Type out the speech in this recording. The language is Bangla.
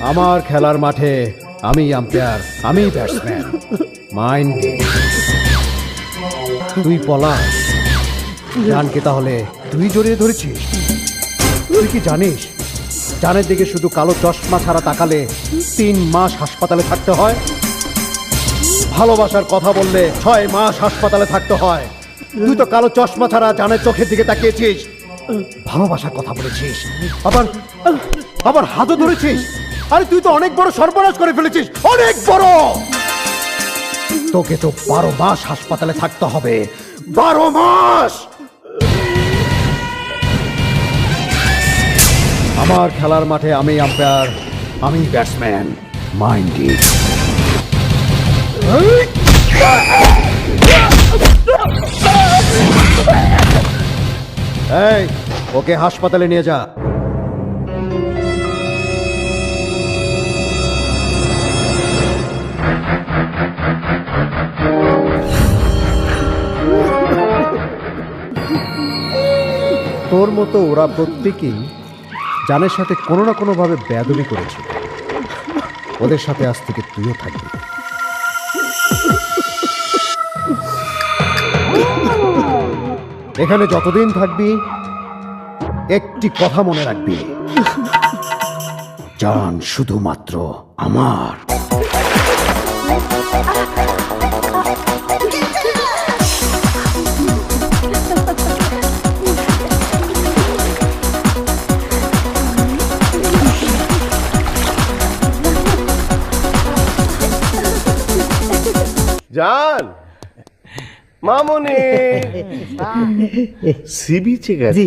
আমার খেলার মাঠে আমি আম্পায়ার, আমি ব্যাটসম্যান। মাইন্ড তুই পলাশ, জানকে তাহলে তুই জড়িয়ে ধরেছিস? তুই কি জানিস জানের দিকে শুধু কালো চশমা ছাড়া তাকালে 3 মাস হাসপাতালে থাকতে হয়? ভালোবাসার কথা বললে 6 মাস হাসপাতালে থাকতে হয়। তুই তো কালো চশমা ছাড়া জানের চোখের দিকে তাকিয়েছিস, ভালোবাসার কথা বলেছিস, আবার আবার হাতও ধরেছিস। আরে তুই তো অনেক বড় সর্বনাশ করে ফেলেছিস, অনেক বড়। তোকে তো 12 মাস হাসপাতালে থাকতে হবে, 12 মাস। আমার খেলার মাঠে আমি আম্পায়ার, আমি ব্যাটসম্যান। Mind it. এই, ওকে হাসপাতালে নিয়ে যা। তোর মতো ওরা প্রত্যেকেই জানের সাথে কোনো না কোনো ভাবে বেয়াদবি করেছিল। ওদের সাথে আজ থেকে তুইও থাকবি। এখানে যতদিন থাকবি একটি কথা মনে রাখবি, জান শুধুমাত্র আমার। জান, মামুনি সি বিচে গেছে।